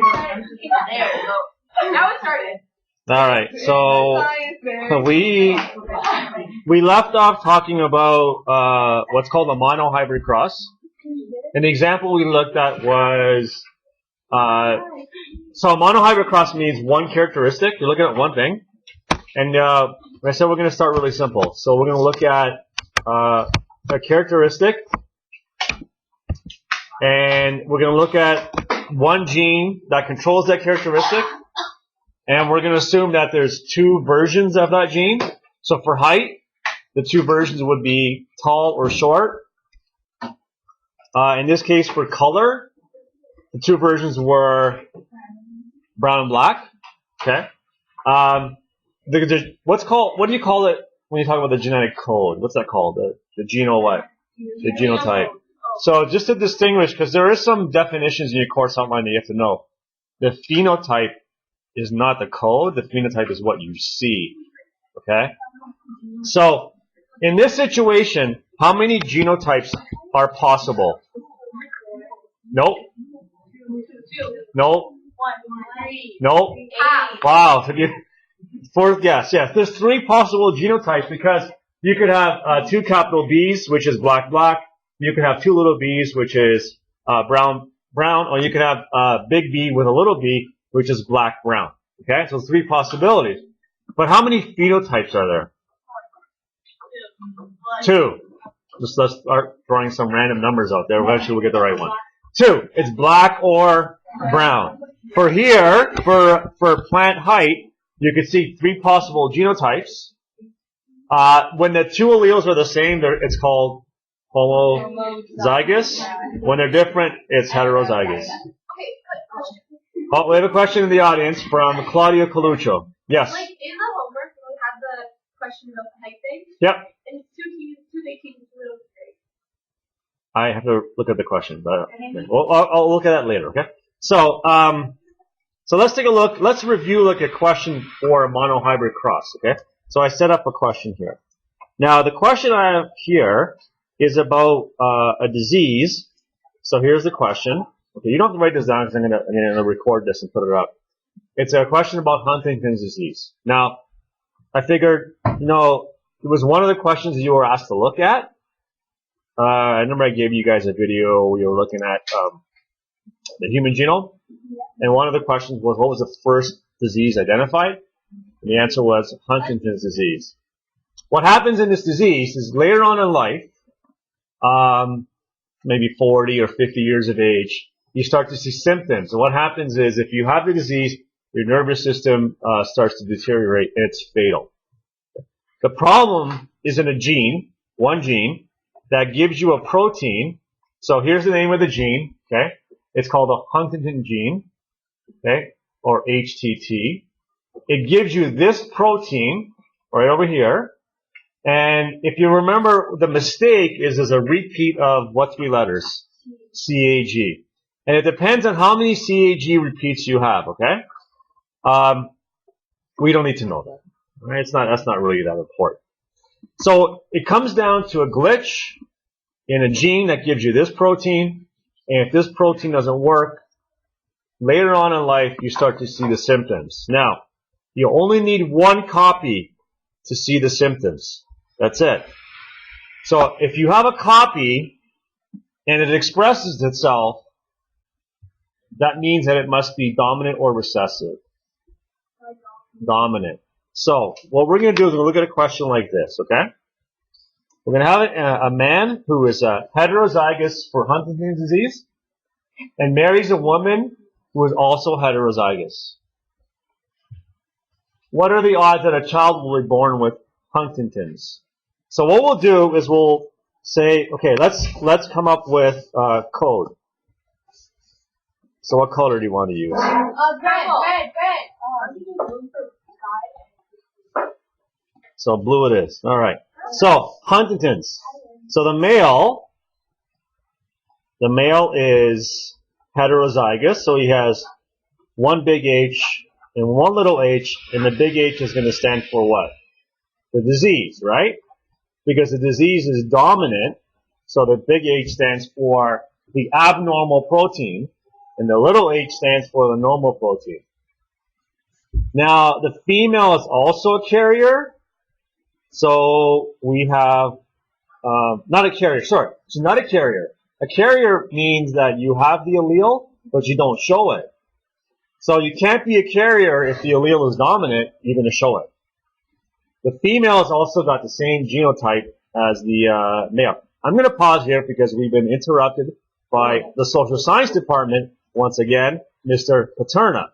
There we go. Now it started. All right, so we left off talking about what's called a monohybrid cross. And the example we looked at was so a monohybrid cross means one characteristic. You're looking at one thing, and I said we're going to start really simple. So we're going to look at a characteristic, and we're going to look at one gene that controls that characteristic. And we're going to assume that there's two versions of that gene. So for height, the two versions would be tall or short. In this case, for color, the two versions were brown and black. Okay. What do you call it when you talk about the genetic code? What's that called? The genotype. So just to distinguish, because there is some definitions in your course outline that you have to know. The phenotype is not the code. The phenotype is what you see. Okay? So, in this situation, how many genotypes are possible? Nope. Nope. Nope. Wow. Fourth guess. Yes, there's three possible genotypes because you could have two capital B's, which is black, black. You could have two little b's, which is brown, brown. Or you could have big B with a little b, which is black, brown. Okay, so three possibilities. But how many phenotypes are there? Two. Just let's start throwing some random numbers out there. Eventually we'll get the right one. Two. It's black or brown. For here, for plant height, you can see three possible genotypes. When the two alleles are the same, it's called homozygous. When they're different, it's heterozygous. Oh, we have a question in the audience from Claudia Coluccio. Yes. Like in the homework, we have the question about the height thing. Yep. And it's two big teams, two little straight. I have to look at the question, but well, I'll look at that later. Okay. So let's take a look. Let's review like a question for a monohybrid cross. Okay. So I set up a question here. Now the question I have here is about a disease. So here's the question. Okay, you don't have to write this down because I'm gonna record this and put it up. It's a question about Huntington's disease. Now, I figured, it was one of the questions that you were asked to look at. I remember I gave you guys a video where you were looking at the human genome, and one of the questions was, what was the first disease identified? And the answer was Huntington's disease. What happens in this disease is later on in life, maybe 40 or 50 years of age, you start to see symptoms. And what happens is if you have the disease, your nervous system starts to deteriorate and it's fatal. The problem is in a gene, one gene, that gives you a protein. So here's the name of the gene, okay? It's called the Huntington gene, okay? Or HTT. It gives you this protein right over here. And if you remember, the mistake is there's a repeat of what three letters? CAG. And it depends on how many CAG repeats you have, okay? We don't need to know that. Right? That's not really that important. So it comes down to a glitch in a gene that gives you this protein. And if this protein doesn't work, later on in life, you start to see the symptoms. Now, you only need one copy to see the symptoms. That's it. So if you have a copy and it expresses itself, that means that it must be dominant or recessive. Dominant. So what we're going to do is we're going to look at a question like this, okay? We're going to have a man who is heterozygous for Huntington's disease and marries a woman who is also heterozygous. What are the odds that a child will be born with Huntington's? So what we'll do is we'll say, okay, let's come up with code. So what color do you want to use? Red. So blue it is. All right. So Huntington's. So the male is heterozygous. So he has one big H and one little h, and the big H is going to stand for what? The disease, right? Because the disease is dominant. So the big H stands for the abnormal protein. And the little h stands for the normal protein. Now, the female is also a carrier. So we have, not a carrier, sorry. She's not a carrier. A carrier means that you have the allele, but you don't show it. So you can't be a carrier if the allele is dominant, you're going to show it. The female has also got the same genotype as the male. I'm going to pause here because we've been interrupted by the social science department, once again, Mr. Paterna.